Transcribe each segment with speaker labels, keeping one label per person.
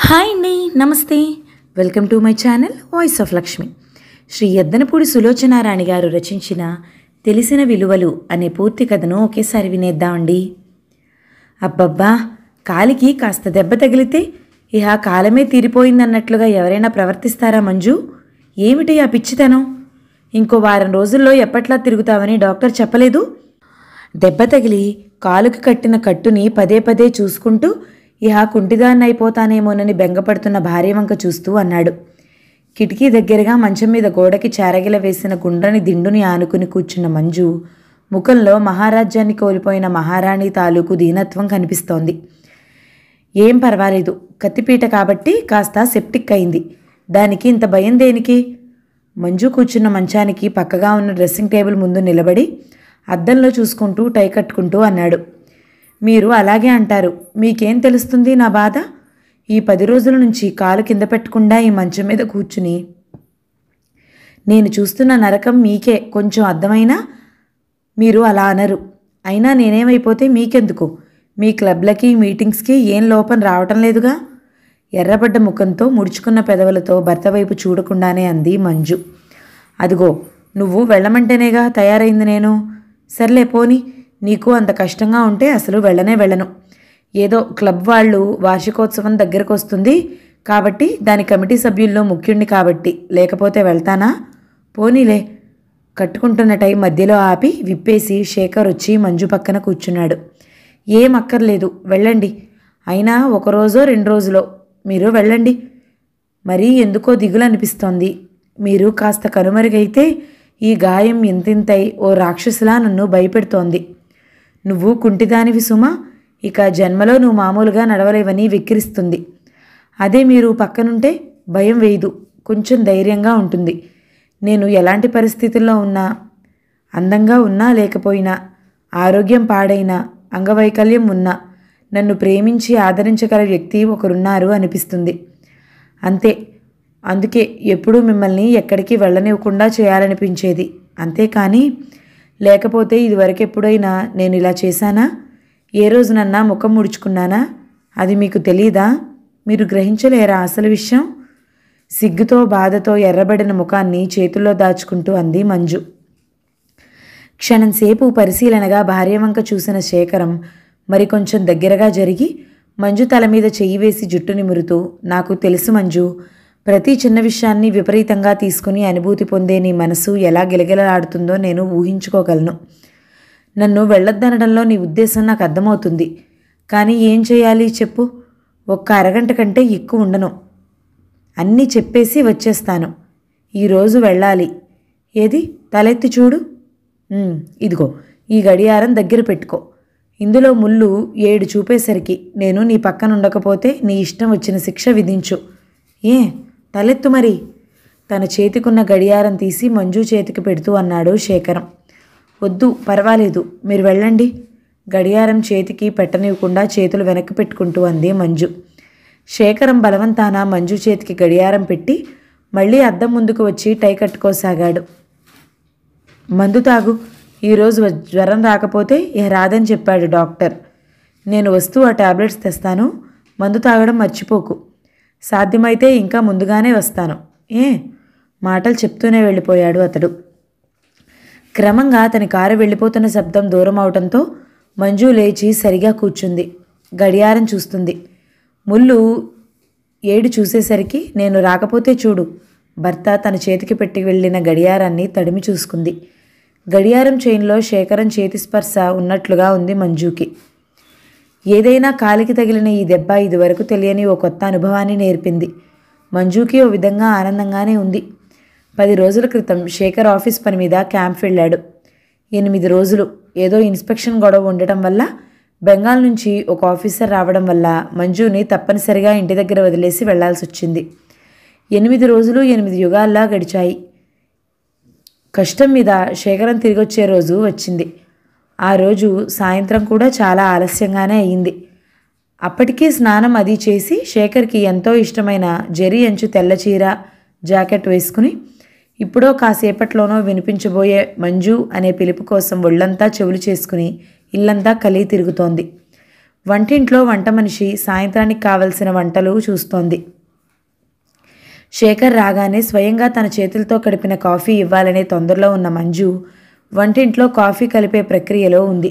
Speaker 1: Hi అండి, నమస్తే. Welcome to my channel voice of Lakshmi. Sri Yeddanapudi Sulochanarani గారు రచించిన తెలిసిన విలువలు అనే పూర్తి కథను ఒకేసారి వినేద్దామండి. అబ్బబ్బా, కాలికి కాస్త దెబ్బ తగిలితే ఇహ కాలమే తీరిపోయిందన్నట్లుగా ఎవరైనా ప్రవర్తిస్తారా మంజు? ఏమిటి ఆ పిచ్చితనం? ఇంకో వారం రోజుల్లో ఎప్పట్లా తిరుగుతావని డాక్టర్ చెప్పలేదు? దెబ్బ తగిలి కాలుకి కట్టిన కట్టుని పదే పదే చూసుకుంటూ ఇహ కుంటిదాన్నైపోతానేమోనని బెంగపడుతున్న భార్య వంక చూస్తూ అన్నాడు. కిటికీ దగ్గరగా మంచం మీద గోడకి చారగిల వేసిన గుండ్రని దిండుని ఆనుకుని కూర్చున్న మంజు ముఖంలో మహారాజ్యాన్ని కోల్పోయిన మహారాణి తాలూకు దీనత్వం కనిపిస్తోంది. ఏం పర్వాలేదు, కత్తిపీట కాబట్టి కాస్త సెప్టిక్ అయింది. దానికి ఇంత భయం దేనికి? మంజు కూర్చున్న మంచానికి పక్కగా ఉన్న డ్రెస్సింగ్ టేబుల్ ముందు నిలబడి అద్దంలో చూసుకుంటూ టై కట్టుకుంటూ అన్నాడు. మీరు అలాగే అంటారు, మీకేం తెలుస్తుంది నా బాధ? ఈ 10 రోజుల నుంచి కాలు కింద పెట్టకుండా ఈ మంచం మీద కూర్చుని నేను చూస్తున్న నరకం మీకే కొంచెం అర్థమైనా మీరు అలా అనరు. అయినా నేనేమైపోతే మీకెందుకు? మీ క్లబ్లకి మీటింగ్స్కి ఏం లోపం రావటం లేదుగా? ఎర్రబడ్డ ముఖంతో ముడుచుకున్న పెదవులతో భర్త వైపు చూడకుండానే అంది మంజు. అదిగో, నువ్వు వెళ్ళమంటేనేగా తయారైంది నేను. సర్లే పోని, నీకు అంత కష్టంగా ఉంటే అసలు వెళ్ళను. ఏదో క్లబ్ వాళ్ళు వార్షికోత్సవం దగ్గరకు వస్తుంది కాబట్టి దాని కమిటీ సభ్యుల్లో ముఖ్యుణ్ణి కాబట్టి, లేకపోతే వెళ్తానా? పోనీలే. కట్టుకుంటున్న టై మధ్యలో ఆపి విప్పేసి శేఖర్ వచ్చి మంజు పక్కన కూర్చున్నాడు. ఏం అక్కర్లేదు, వెళ్ళండి. అయినా 1 రోజో 2 రోజులో మీరు వెళ్ళండి. మరీ ఎందుకో దిగులు అనిపిస్తోంది. మీరు కాస్త కనుమరుగైతే ఈ గాయం ఇంతింతై ఓ రాక్షసులా నన్ను భయపెడుతోంది. నువ్వు కుంటిదానివి సుమా, ఇక జన్మలో నువ్వు మామూలుగా నడవలేవని వెక్కిరిస్తుంది. అదే మీరు పక్కనుంటే భయం వేయదు, కొంచెం ధైర్యంగా ఉంటుంది. నేను ఎలాంటి పరిస్థితుల్లో ఉన్నా, అందంగా ఉన్నా లేకపోయినా, ఆరోగ్యం పాడైనా, అంగవైకల్యం ఉన్నా నన్ను ప్రేమించి ఆదరించగల వ్యక్తి ఒకరున్నారు అనిపిస్తుంది. అంతే. అందుకే ఎప్పుడూ మిమ్మల్ని ఎక్కడికి వెళ్ళనివ్వకుండా చేయాలనిపించేది. అంతేకాని లేకపోతే ఇదివరకు ఎప్పుడైనా నేను ఇలా చేశానా? ఏ రోజునన్నా ముఖం ముడుచుకున్నానా? అది మీకు తెలీదా? మీరు గ్రహించలేరా అసలు విషయం? సిగ్గుతో బాధతో ఎర్రబడిన ముఖాన్ని చేతుల్లో దాచుకుంటూ అంది మంజు. క్షణంసేపు పరిశీలనగా భార్య వంక చూసిన శేఖరం మరికొంచెం దగ్గరగా జరిగి మంజు తల మీద చెయ్యి వేసి జుట్టు నిమురుతూ, నాకు తెలుసు మంజు, ప్రతి చిన్న విషయాన్ని విపరీతంగా తీసుకుని అనుభూతి పొందే నీ మనసు ఎలా గిలగిలలాడుతుందో నేను ఊహించుకోగలను. నన్ను వెళ్ళొద్దనడంలో నీ ఉద్దేశం నాకు అర్థమవుతుంది. కానీ ఏం చేయాలి చెప్పు? 1 అరగంట కంటే ఎక్కువ ఉండను. అన్నీ చెప్పేసి వచ్చేస్తాను. ఈరోజు వెళ్ళాలి. ఏది తలెత్తి చూడు. ఇదిగో, ఈ గడియారం దగ్గర పెట్టుకో. ఇందులో ముళ్ళు 7 చూపేసరికి నేను నీ పక్కన ఉండకపోతే నీ ఇష్టం వచ్చిన శిక్ష విధించు. ఏ తలెత్తు మరి. తన చేతికున్న గడియారం తీసి మంజు చేతికి పెడుతూ అన్నాడు శేఖరం. వద్దు, పర్వాలేదు, మీరు వెళ్ళండి. గడియారం చేతికి పెట్టనివ్వకుండా చేతులు వెనక్కి పెట్టుకుంటూ అంది మంజు. శేఖరం బలవంతాన మంజు చేతికి గడియారం పెట్టి మళ్ళీ అద్దం ముందుకు వచ్చి టై కట్టుకోసాగాడు. మందు తాగు, ఈరోజు జ్వరం రాకపోతే ఇహ రాదని చెప్పాడు డాక్టర్. నేను వస్తూ ఆ టాబ్లెట్స్ తెస్తాను, మందు తాగడం మర్చిపోకు. సాధ్యమైతే ఇంకా ముందుగానే వస్తాను. మాటలు చెప్తూనే వెళ్ళిపోయాడు అతడు. క్రమంగా అతని కారు వెళ్ళిపోతున్న శబ్దం దూరం అవటంతో మంజు లేచి సరిగా కూర్చుంది. గడియారం చూస్తుంది. ముళ్ళు 7 చూసేసరికి నేను రాకపోతే చూడు. భర్త తన చేతికి పెట్టి వెళ్ళిన గడియారాన్ని తడిమి చూసుకుంది. గడియారం చైన్లో శేఖరం చేతి స్పర్శ ఉన్నట్లుగా ఉంది మంజుకి. ఏదైనా కాలికి తగిలిన ఈ దెబ్బ ఇదివరకు తెలియని ఓ కొత్త అనుభవాన్ని నేర్పింది. మంజుకి ఓ విధంగా ఆనందంగానే ఉంది. 10 రోజుల క్రితం శేఖర్ ఆఫీస్ పని మీద క్యాంప్ వెళ్ళాడు. 8 రోజులు ఏదో ఇన్స్పెక్షన్ గొడవ ఉండటం వల్ల, బెంగాల్ నుంచి ఒక ఆఫీసర్ రావడం వల్ల మంజుని తప్పనిసరిగా ఇంటి దగ్గర వదిలేసి వెళ్లాల్సి వచ్చింది. 8 రోజులు 8 యుగాల్లా గడిచాయి. కష్టం మీద శేఖరం తిరిగొచ్చే రోజు వచ్చింది. ఆ రోజు సాయంత్రం కూడా చాలా ఆలస్యంగానే అయింది. అప్పటికే స్నానం అది చేసి శేఖర్కి ఎంతో ఇష్టమైన జరీ అంచు తెల్ల చీర, జాకెట్ వేసుకుని ఇప్పుడో కాసేపట్లోనో వినిపించబోయే మంజు అనే పిలుపు కోసం ఒళ్ళంతా చెవులు చేసుకుని ఇల్లంతా కలిగి తిరుగుతోంది. వంటింట్లో వంట మనిషి సాయంత్రానికి కావలసిన వంటలు చూస్తోంది. శేఖర్ రాగానే స్వయంగా తన చేతులతో కడిపిన కాఫీ ఇవ్వాలనే తొందరలో ఉన్న మంజు వంటింట్లో కాఫీ కలిపే ప్రక్రియలో ఉంది.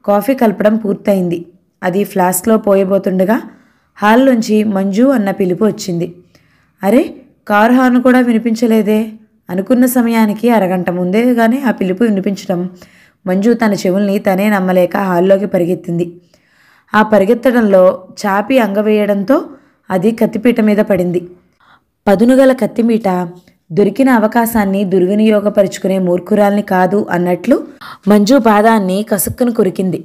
Speaker 1: కాఫీ కలపడం పూర్తయింది. అది ఫ్లాస్క్లో పోయబోతుండగా హాల్లోంచి మంజు అన్న పిలుపు వచ్చింది. అరే, కారు హార్న్ కూడా వినిపించలేదే అనుకున్న సమయానికి అరగంట ముందేగానే ఆ పిలుపు వినిపించడం మంజు తన చెవుల్ని తనే నమ్మలేక హాల్లోకి పరిగెత్తింది. ఆ పరిగెత్తడంలో చాపి అంగవేయడంతో అది కత్తిపీట మీద పడింది. పదునుగల కత్తిమీట దొరికిన అవకాశాన్ని దుర్వినియోగపరుచుకునే మూర్ఖురాల్ని కాదు అన్నట్లు మంజు పాదాన్ని కసుక్కును కొరికింది.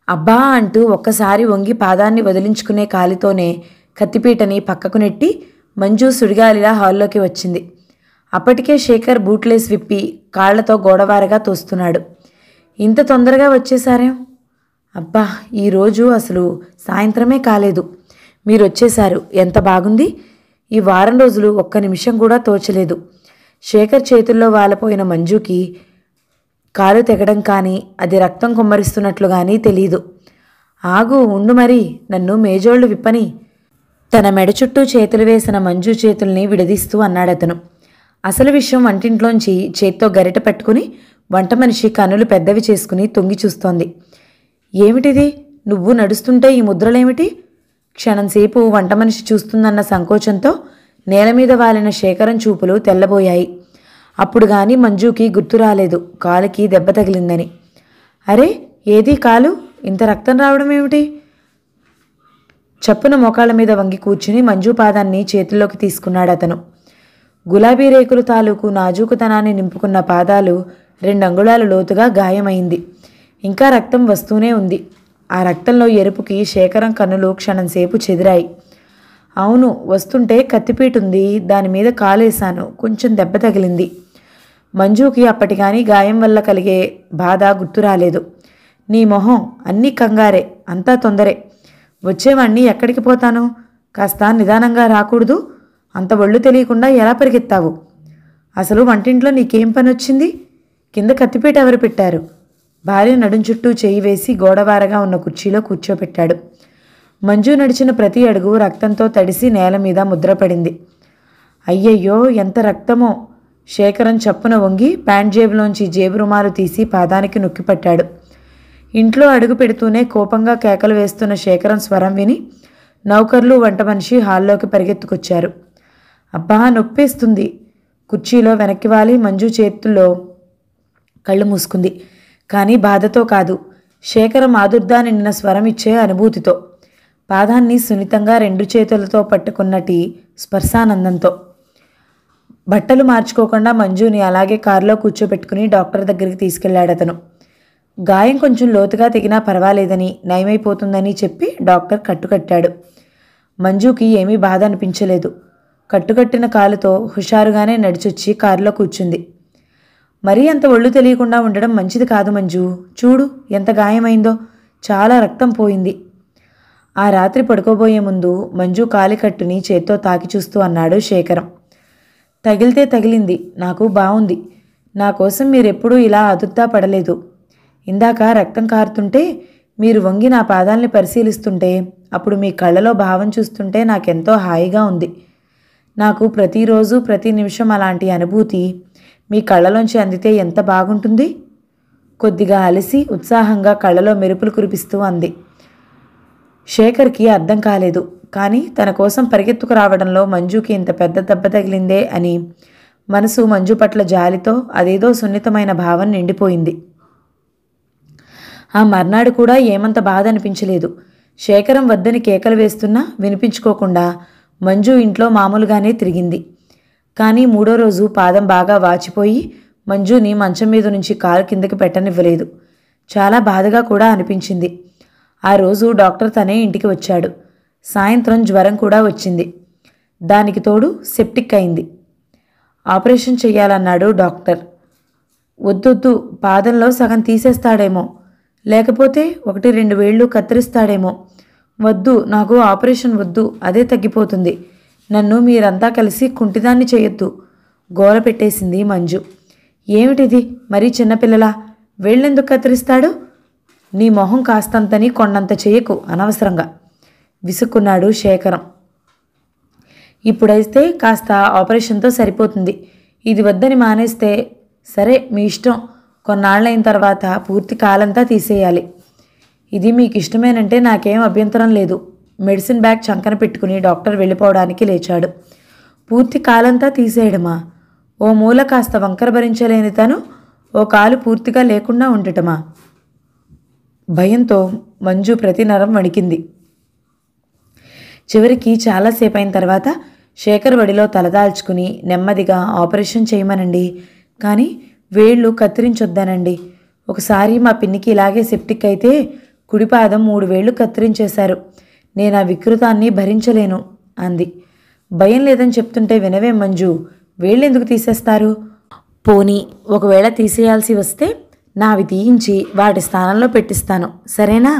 Speaker 1: అబ్బా అంటూ ఒక్కసారి వంగి పాదాన్ని వదిలించుకునే కాలితోనే కత్తిపీటని పక్కకు నెట్టి మంజు సుడిగాలిలా హాల్లోకి వచ్చింది. అప్పటికే శేఖర్ బూట్లేసి విప్పి కాళ్లతో గోడవారగా తోస్తున్నాడు. ఇంత తొందరగా వచ్చేసారేం? అబ్బా, ఈరోజు అసలు సాయంత్రమే కాలేదు, మీరు వచ్చేశారు, ఎంత బాగుంది. ఈ వారం రోజులు ఒక్క నిమిషం కూడా తోచలేదు. శేఖర్ చేతుల్లో వాలపోయిన మంజుకి కాలు తెగడం కానీ అది రక్తం కుమ్మరిస్తున్నట్లు కానీ తెలీదు. ఆగు, ఉండు మరి, నన్ను మేజోళ్లు విప్పని. తన మెడ చుట్టూ చేతులు వేసిన మంజు చేతుల్ని విడదీస్తూ అన్నాడతను. అసలు విషయం వంటింట్లోంచి చేత్తో గరిట పట్టుకుని వంట మనిషి కన్నులు పెద్దవి చేసుకుని తొంగి చూస్తోంది. ఏమిటిది, నువ్వు నడుస్తుంటే ఈ ముద్రలేమిటి? క్షణంసేపు వంట మనిషి చూస్తుందన్న సంకోచంతో నేలమీద వాలిన శేఖరం చూపులు తెల్లబోయాయి. అప్పుడు గాని మంజుకి గుర్తు రాలేదు కాలుకి దెబ్బ తగిలిందని. అరే, ఏది కాలు? ఇంత రక్తం రావడం ఏమిటి? చప్పున మోకాళ్ళ మీద వంగి కూర్చుని మంజు పాదాన్ని చేతుల్లోకి తీసుకున్నాడతను. గులాబీ రేకులు తాలూకు నాజూకుతనాన్ని నింపుకున్న పాదాలు 2 అంగుళాలు లోతుగా గాయమైంది. ఇంకా రక్తం వస్తూనే ఉంది. ఆ రక్తంలో ఎరుపుకి శేఖరం కన్నులు క్షణంసేపు చెదిరాయి. అవును, వస్తుంటే కత్తిపీటుంది, దానిమీద కాలేశాను, కొంచెం దెబ్బ తగిలింది. మంజుకి అప్పటిగాని గాయం వల్ల కలిగే బాధ గుర్తు రాలేదు. నీ మొహం, అన్నీ కంగారే, అంతా తొందరే. వచ్చేవాణ్ణి ఎక్కడికి పోతాను? కాస్త నిదానంగా రాకూడదు? అంత ఒళ్ళు తెలియకుండా ఎలా పరిగెత్తావు? అసలు వంటింట్లో నీకేం పని వచ్చింది? కింద కత్తిపీట ఎవరు పెట్టారు? భార్య నడుం చుట్టూ చేయి వేసి గోడవారగా ఉన్న కుర్చీలో కూర్చోపెట్టాడు. మంజు నడిచిన ప్రతి అడుగు రక్తంతో తడిసి నేల మీద ముద్రపడింది. అయ్యయ్యో, ఎంత రక్తమో! శేఖరం చప్పున వంగి ప్యాంట్ జేబులోంచి జేబు రుమాలు తీసి పాదానికి నొక్కిపట్టాడు. ఇంట్లో అడుగు పెడుతూనే కోపంగా కేకలు వేస్తున్న శేఖరం స్వరం విని నౌకర్లు వంట మనిషి హాల్లోకి పరిగెత్తుకొచ్చారు. అబ్బా, నొప్పేస్తుంది. కుర్చీలో వెనక్కి వాలి మంజు చేతుల్లో కళ్ళు మూసుకుంది. కానీ బాధతో కాదు, శేఖరం ఆదుర్దా నిండిన స్వరం ఇచ్చే అనుభూతితో, పాదాన్ని సున్నితంగా 2 చేతులతో పట్టుకున్నటి స్పర్శానందంతో. బట్టలు మార్చుకోకుండా మంజుని అలాగే కారులో కూర్చోబెట్టుకుని డాక్టర్ దగ్గరికి తీసుకెళ్లాడతను. గాయం కొంచెం లోతుగా తెగినా పర్వాలేదని, నయమైపోతుందని చెప్పి డాక్టర్ కట్టుకట్టాడు. మంజుకి ఏమీ బాధ అనిపించలేదు. కట్టుకట్టిన కాలుతో హుషారుగానే నడిచొచ్చి కారులో కూర్చుంది. మరీ అంత ఒళ్ళు తెలియకుండా ఉండడం మంచిది కాదు మంజు. చూడు ఎంత గాయమైందో, చాలా రక్తం పోయింది. ఆ రాత్రి పడుకోబోయే ముందు మంజు కాలికట్టుని చేత్తో తాకి చూస్తూ అన్నాడు శేఖరం. తగిలితే తగిలింది, నాకు బావుంది. నా కోసం మీరెప్పుడూ ఇలా ఆదుర్దా పడలేదు. ఇందాక రక్తం కారుతుంటే మీరు వంగి నా పాదాల్ని పరిశీలిస్తుంటే, అప్పుడు మీ కళ్ళలో భావం చూస్తుంటే నాకెంతో హాయిగా ఉంది. నాకు ప్రతిరోజు ప్రతి నిమిషం అలాంటి అనుభూతి మీ కళ్ళలోంచి అందితే ఎంత బాగుంటుంది. కొద్దిగా అలసి ఉత్సాహంగా కళ్ళలో మెరుపులు కురిపిస్తూ అంది. శేఖర్కి అర్థం కాలేదు. కానీ తన కోసం పరిగెత్తుకు రావడంలో మంజుకి ఇంత పెద్ద దెబ్బ తగిలిందే అని మనసు మంజు పట్ల జాలితో అదేదో సున్నితమైన భావం నిండిపోయింది. ఆ మర్నాడు కూడా ఏమంత బాధ అనిపించలేదు. శేఖరం వద్దని కేకలు వేస్తున్నా వినిపించుకోకుండా మంజు ఇంట్లో మామూలుగానే తిరిగింది. కానీ 3వ రోజు పాదం బాగా వాచిపోయి మంజుని మంచం మీద నుంచి కాలు కిందకి పెట్టనివ్వలేదు. చాలా బాధగా కూడా అనిపించింది. ఆ రోజు డాక్టర్ తనే ఇంటికి వచ్చాడు. సాయంత్రం జ్వరం కూడా వచ్చింది. దానికి తోడు సెప్టిక్ అయింది. ఆపరేషన్ చెయ్యాలన్నాడు డాక్టర్. వద్దొద్దు, పాదంలో సగం తీసేస్తాడేమో, లేకపోతే 1-2 వేళ్ళు కత్తిరిస్తాడేమో. వద్దు, నాకు ఆపరేషన్ వద్దు, అదే తగ్గిపోతుంది. నన్ను మీరంతా కలిసి కుంటిదాన్ని చేయొద్దు, గోల పెట్టేసింది మంజు. ఏమిటిది, మరీ చిన్నపిల్లలా? వేళ్ళెందుకు కత్తిరిస్తాడు? నీ మొహం కాస్తంతని కొండంత చేయకు అనవసరంగా విసుక్కున్నాడు శేఖరం. ఇప్పుడైతే కాస్త ఆపరేషన్తో సరిపోతుంది. ఇది వద్దని మానేస్తే సరే మీ ఇష్టం. కొన్నాళ్ళైన తర్వాత పూర్తి కాలంతా తీసేయాలి. ఇది మీకు ఇష్టమేనంటే నాకేం అభ్యంతరం లేదు. మెడిసిన్ బ్యాగ్ చంకన పెట్టుకుని డాక్టర్ వెళ్ళిపోవడానికి లేచాడు. పూర్తి కాలంతా తీసేయడమా? ఓ మూల కాస్త వంకర భరించలేని తను ఓ కాలు పూర్తిగా లేకుండా ఉండటమా? భయంతో మంజు ప్రతి నరం వణికింది. చివరికి చాలాసేపు అయిన తర్వాత శేఖర్ వడిలో తలదాల్చుకుని నెమ్మదిగా ఆపరేషన్ చేయమనండి, కానీ వేళ్ళు కత్తిరించొద్దానండి. ఒకసారి మా పిన్నికి ఇలాగే సెప్టిక్ అయితే కుడిపాదం 3 వేళ్ళు కత్తిరించేశారు. నేను ఆ వికృతాన్ని భరించలేను అంది. భయం లేదని చెప్తుంటే వినవే మంజు, వేళ్ళెందుకు తీసేస్తారు? పోనీ ఒకవేళ తీసేయాల్సి వస్తే నావి తీయించి వాటి స్థానంలో పెట్టిస్తాను, సరేనా?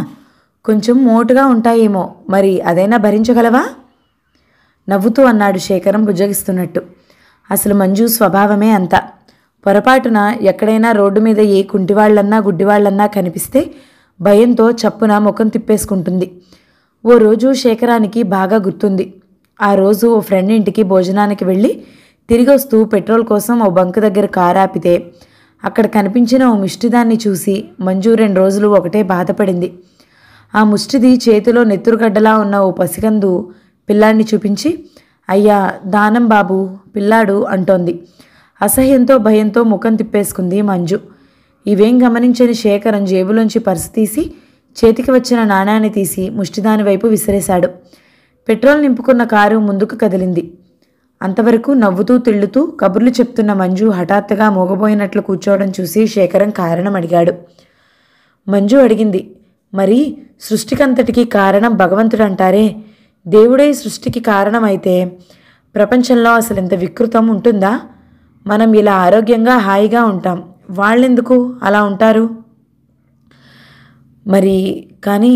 Speaker 1: కొంచెం మోటుగా ఉంటాయేమో, మరి అదైనా భరించగలవా? నవ్వుతూ అన్నాడు శేఖరం బుజ్జగిస్తున్నట్టు. అసలు మంజు స్వభావమే అంత. పొరపాటున ఎక్కడైనా రోడ్డు మీద ఏ కుంటివాళ్లన్నా గుడ్డివాళ్లన్నా కనిపిస్తే భయంతో చప్పున ముఖం తిప్పేసుకుంటుంది. ఓ రోజు శేఖరానికి బాగా గుర్తుంది. ఆ రోజు ఓ ఫ్రెండ్ ఇంటికి భోజనానికి వెళ్ళి తిరిగి వస్తూ పెట్రోల్ కోసం ఓ బంకు దగ్గర కారు ఆపితే అక్కడ కనిపించిన ఓ ముష్టిదాన్ని చూసి మంజు 2 రోజులు ఒకటే బాధపడింది. ఆ ముష్టిది చేతిలో నెత్తురుగడ్డలా ఉన్న ఓ పసికందు పిల్లాడిని చూపించి, అయ్యా దానం బాబు పిల్లాడు అంటోంది. అసహ్యంతో భయంతో ముఖం తిప్పేసుకుంది మంజు. ఇవేం గమనించని శేఖరం జేబులోంచి పర్సు తీసి చేతికి వచ్చిన నాణాన్ని తీసి ముష్టిదాని వైపు విసిరేశాడు. పెట్రోల్ నింపుకున్న కారు ముందుకు కదిలింది. అంతవరకు నవ్వుతూ తిళ్ళుతూ కబుర్లు చెప్తున్న మంజు హఠాత్తుగా మూగబోయినట్లు కూర్చోవడం చూసి శేఖరం కారణం అడిగాడు. మంజు అడిగింది, మరి సృష్టికంతటికి కారణం భగవంతుడంటారే, దేవుడే సృష్టికి కారణమైతే ప్రపంచంలో అసలు ఇంత వికృతం ఉంటుందా? మనం ఇలా ఆరోగ్యంగా హాయిగా ఉంటాం, వాళ్ళెందుకు అలా ఉంటారు? మరి కానీ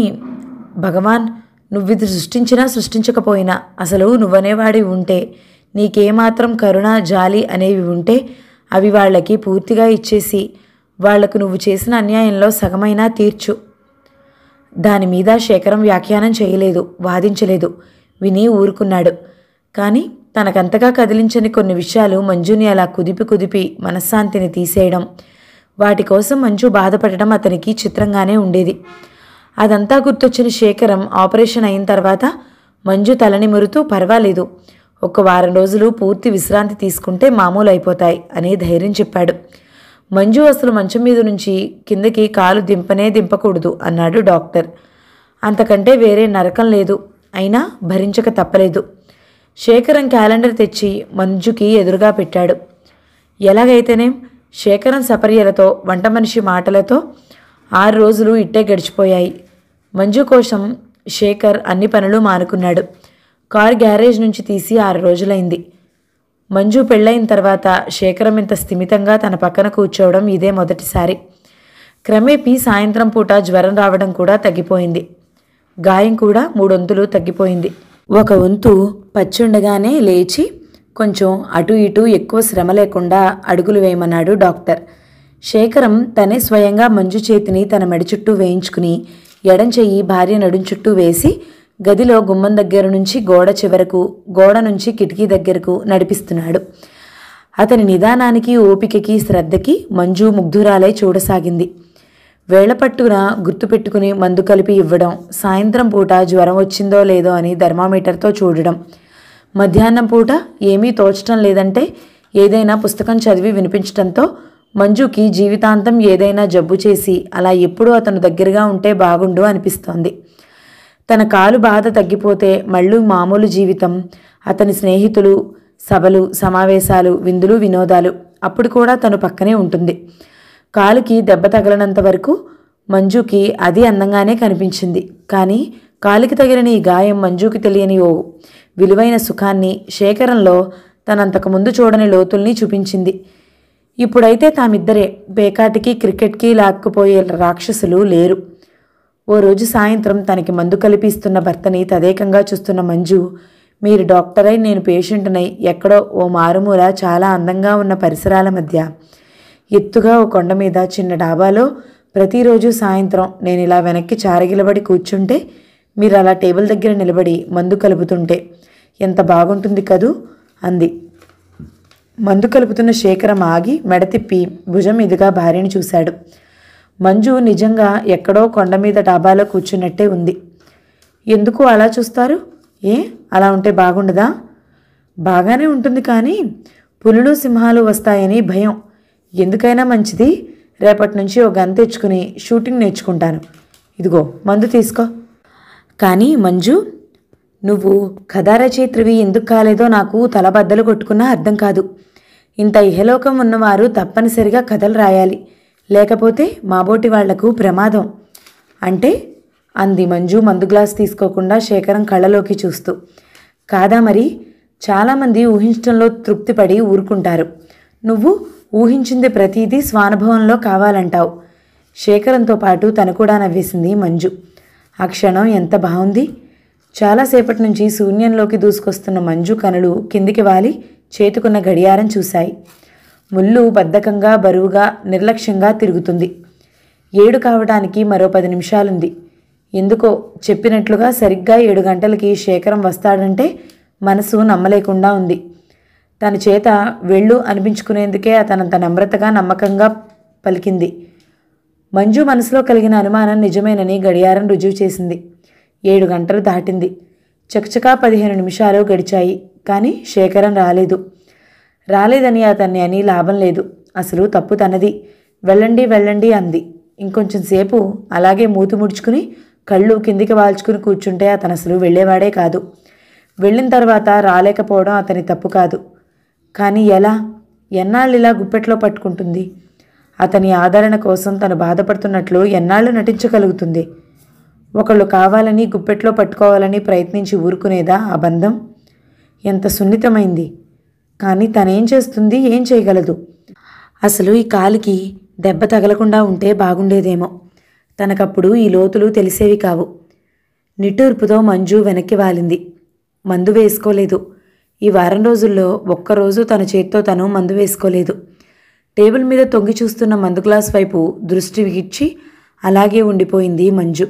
Speaker 1: భగవాన్, నువ్విది సృష్టించినా సృష్టించకపోయినా అసలు నువ్వనేవాడి ఉంటే, నీకేమాత్రం కరుణ జాలి అనేవి ఉంటే అవి వాళ్ళకి పూర్తిగా ఇచ్చేసి వాళ్లకు నువ్వు చేసిన అన్యాయంలో సగమైనా తీర్చు. దానిమీద శేఖరం వ్యాఖ్యానం చేయలేదు, వాదించలేదు, విని ఊరుకున్నాడు. కానీ తనకంతగా కదిలించని కొన్ని విషయాలు మంజుని అలా కుదిపి మనశ్శాంతిని తీసేయడం, వాటి కోసం మంజు బాధపడడం అతనికి చిత్రంగానే ఉండేది. అదంతా గుర్తొచ్చిన శేఖరం ఆపరేషన్ అయిన తర్వాత మంజు తలనిమురుతూ పర్వాలేదు, 1 వారం రోజులు పూర్తి విశ్రాంతి తీసుకుంటే మామూలు అయిపోతాయి అని ధైర్యం చెప్పాడు. మంజు అసలు మంచం మీద నుంచి కిందకి కాలు దింపకూడదు అన్నాడు డాక్టర్. అంతకంటే వేరే నరకం లేదు, అయినా భరించక తప్పలేదు. శేఖరం క్యాలెండర్ తెచ్చి మంజుకి ఎదురుగా పెట్టాడు. ఎలాగైతేనేం శేఖరం సపర్యలతో వంట మనిషి మాటలతో 6 రోజులు ఇట్టే గడిచిపోయాయి. మంజు కోసం శేఖర్ అన్ని పనులు మానుకున్నాడు. కారు గ్యారేజ్ నుంచి తీసి 6 రోజులైంది. మంజు పెళ్ళైన తర్వాత శేఖరం ఇంత స్థిమితంగా తన పక్కన కూర్చోవడం ఇదే మొదటిసారి. క్రమేపీ సాయంత్రం పూట జ్వరం రావడం కూడా తగ్గిపోయింది. గాయం కూడా 3 వంతులు తగ్గిపోయింది. 1 వంతు పచ్చుండగానే లేచి కొంచెం అటు ఇటు ఎక్కువ శ్రమ లేకుండా అడుగులు వేయమన్నాడు డాక్టర్. శేఖరం తనే స్వయంగా మంజు చేతిని తన మెడ చుట్టూ వేయించుకుని ఎడం చెయ్యి భార్య నడుం చుట్టూ వేసి గదిలో గుమ్మం దగ్గర నుంచి గోడ చివరకు, గోడ నుంచి కిటికీ దగ్గరకు నడిపిస్తున్నాడు. అతని నిదానానికి, ఓపికకి, శ్రద్ధకి మంజు ముగ్ధురాలై చూడసాగింది. వేళ్లపట్టున గుర్తుపెట్టుకుని మందు కలిపి ఇవ్వడం, సాయంత్రం పూట జ్వరం వచ్చిందో లేదో అని థర్మామీటర్తో చూడడం, మధ్యాహ్నం పూట ఏమీ తోచటం లేదంటే ఏదైనా పుస్తకం చదివి వినిపించడంతో మంజుకి జీవితాంతం ఏదైనా జబ్బు చేసి అలా ఎప్పుడూ అతను దగ్గరగా ఉంటే బాగుండు అనిపిస్తోంది. తన కాలు బాధ తగ్గిపోతే మళ్ళీ మామూలు జీవితం, అతని స్నేహితులు, సభలు, సమావేశాలు, విందులు, వినోదాలు, అప్పుడు కూడా తను పక్కనే ఉంటుంది. కాలుకి దెబ్బ తగలనంత వరకు మంజుకి అది అందంగానే కనిపించింది. కానీ కాలికి తగిలిన ఈ గాయం మంజుకి తెలియని ఓ విలువైన సుఖాన్ని, శేఖరంలో తనంతకుముందు చూడని లోతుల్ని చూపించింది. ఇప్పుడైతే తామిద్దరే, పేకాటికి క్రికెట్కి లాక్కుపోయే రాక్షసులు లేరు. ఓ రోజు సాయంత్రం తనకి మందు కలిపిస్తున్న భర్తని తదేకంగా చూస్తున్న మంజు, మీరు డాక్టరై నేను పేషెంట్నై ఎక్కడో ఓ మారుమూల చాలా అందంగా ఉన్న పరిసరాల మధ్య ఎత్తుగా ఓ కొండ మీద చిన్న డాబాలో ప్రతిరోజు సాయంత్రం నేను ఇలా వెనక్కి చారగిలబడి కూర్చుంటే మీరు అలా టేబుల్ దగ్గర నిలబడి మందు కలుపుతుంటే ఎంత బాగుంటుంది కదూ అంది. మందు కలుపుతున్న శేఖరం ఆగి మెడ తిప్పి భుజం మీదుగా భార్యని చూశాడు. మంజు నిజంగా ఎక్కడో కొండ మీద డాబాలో కూర్చున్నట్టే ఉంది. ఎందుకు అలా చూస్తారు? ఏ అలా ఉంటే బాగుండదా? బాగానే ఉంటుంది, కానీ పులులు సింహాలు వస్తాయని భయం. ఎందుకైనా మంచిది, రేపటి నుంచి ఒక గన్ తెచ్చుకుని షూటింగ్ నేర్చుకుంటాను. ఇదిగో మందు తీసుకో. కానీ మంజు, నువ్వు కథా రచయిత్రివి ఎందుకు కాలేదో నాకు తలబద్దలు కొట్టుకున్నా అర్థం కాదు. ఇంత ఇహలోకం ఉన్నవారు తప్పనిసరిగా కథలు రాయాలి, లేకపోతే మాబోటి వాళ్లకు ప్రమాదం. అంటే అంది మంజు మందు గ్లాస్ తీసుకోకుండా శేఖరం కళ్ళలోకి చూస్తూ. కాదా మరి, చాలామంది ఊహించడంలో తృప్తిపడి ఊరుకుంటారు. నువ్వు ఊహించింది ప్రతీదీ స్వానుభవంలో కావాలంటావు. శేఖరంతో పాటు తను కూడా నవ్వేసింది మంజు. ఆ క్షణం ఎంత బాగుంది. చాలాసేపటి నుంచి శూన్యంలోకి దూసుకొస్తున్న మంజు కనులు కిందికి వాలి చేతుకున్న గడియారం చూశాయి. ముళ్ళు బద్ధకంగా బరువుగా నిర్లక్ష్యంగా తిరుగుతుంది. 7 కావడానికి మరో 10 నిమిషాలుంది. ఎందుకో చెప్పినట్లుగా సరిగ్గా 7 గంటలకి శేఖరం వస్తాడంటే మనసు నమ్మలేకుండా ఉంది. తన చేత వెళ్ళు అనిపించుకునేందుకే అతనంత నమ్రతగా నమ్మకంగా పలికింది. మంజు మనసులో కలిగిన అనుమానం నిజమేనని గడియారం రుజువు చేసింది. 7 గంటలు దాటింది. చకచకా 15 నిమిషాలు గడిచాయి. కానీ శేఖరం రాలేదని అతన్ని అని లాభం లేదు. అసలు తప్పు తనది. వెళ్ళండి వెళ్ళండి అంది. ఇంకొంచెం సేపు అలాగే మూతి ముడుచుకుని కళ్ళు కిందికి వాల్చుకుని కూర్చుంటే అతను అసలు వెళ్ళేవాడే కాదు. వెళ్ళిన తర్వాత రాలేకపోవడం అతని తప్పు కాదు. కానీ ఎలా? ఎన్నాళ్ళు ఇలా గుప్పెట్లో పట్టుకుంటుంది? అతని ఆదరణ కోసం తను బాధపడుతున్నట్లు ఎన్నాళ్ళు నటించగలుగుతుంది? ఒకళ్ళు కావాలని గుప్పెట్లో పట్టుకోవాలని ప్రయత్నించి ఊరుకునేదా ఆ బంధం? ఎంత సున్నితమైంది. కానీ తనేం చేస్తుంది, ఏం చేయగలదు? అసలు ఈ కాలికి దెబ్బ తగలకుండా ఉంటే బాగుండేదేమో. తనకప్పుడు ఈ లోతులు తెలిసేవి కావు. నిట్టూర్పుతో మంజు వెనక్కి వాలింది. మందు వేసుకోలేదు. ఈ వారం రోజుల్లో ఒక్కరోజు తన చేత్తో తను మందు వేసుకోలేదు. టేబుల్ మీద తొంగి చూస్తున్న మందు గ్లాస్ వైపు దృష్టి విగిడ్చి అలాగే ఉండిపోయింది మంజు.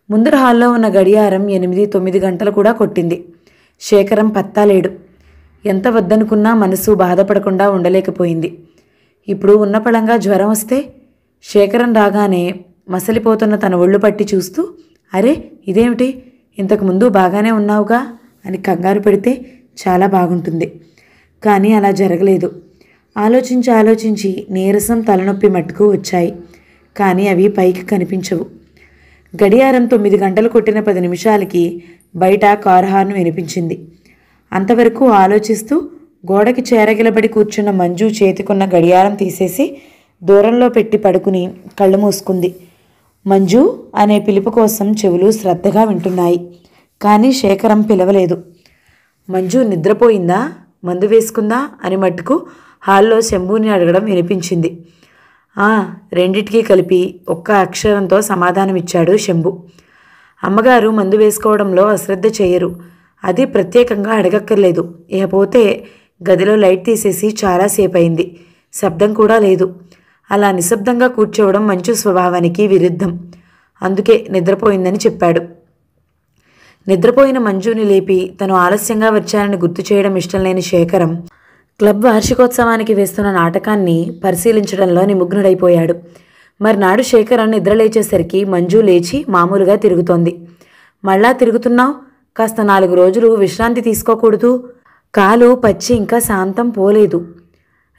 Speaker 1: ముందర హాల్లో ఉన్న గడియారం 8-9 గంటలు కూడా కొట్టింది. శేఖరం పత్తాలేడు. ఎంత వద్దనుకున్నా మనసు బాధపడకుండా ఉండలేకపోయింది. ఇప్పుడు ఉన్నపళంగా జ్వరం వస్తే? శేఖరం రాగానే మసలిపోతున్న తన ఒళ్ళు పట్టి చూస్తూ, అరే ఇదేమిటి, ఇంతకుముందు బాగానే ఉన్నావుగా అని కంగారు పెడితే చాలా బాగుంటుంది. కానీ అలా జరగలేదు. ఆలోచించి నీరసం తలనొప్పి మట్టుకు వచ్చాయి. కానీ అవి పైకి కనిపించవు. గడియారం 9 గంటలు కొట్టిన 10 నిమిషాలకి బయట కారు హార్న్ వినిపించింది. అంతవరకు ఆలోచిస్తూ గోడకి చేరగిలబడి కూర్చున్న మంజు చేతికున్న గడియారం తీసేసి దూరంలో పెట్టి పడుకుని కళ్ళు మూసుకుంది. మంజు అనే పిలుపు కోసం చెవులు శ్రద్ధగా వింటున్నాయి. కానీ శేఖరం పిలవలేదు. మంజు నిద్రపోయిందా, మందు వేసుకుందా అని మట్టుకు హాల్లో శంభుని అడగడం వినిపించింది. రెండిటికీ కలిపి ఒక్క అక్షరంతో సమాధానమిచ్చాడు శంభు. అమ్మగారు మందు వేసుకోవడంలో అశ్రద్ధ చేయరు. అది ప్రత్యేకంగా అడగక్కర్లేదు. ఇకపోతే గదిలో లైట్ తీసేసి చాలాసేపు అయింది. శబ్దం కూడా లేదు. అలా నిశ్శబ్దంగా కూర్చోవడం మంచు స్వభావానికి విరుద్ధం. అందుకే నిద్రపోయిందని చెప్పాడు. నిద్రపోయిన మంజుని లేపి తను ఆలస్యంగా వచ్చానని గుర్తు చేయడం ఇష్టం లేని శేఖరం క్లబ్ వార్షికోత్సవానికి వేస్తున్న నాటకాన్ని పరిశీలించడంలో నిమగ్నుడైపోయాడు. మర్నాడు శేఖరం నిద్రలేచేసరికి మంజు లేచి మామూలుగా తిరుగుతోంది. మళ్ళా తిరుగుతున్నావు? కాస్త 4 రోజులు విశ్రాంతి తీసుకోకూడదు? కాలు పచ్చి ఇంకా శాంతం పోలేదు.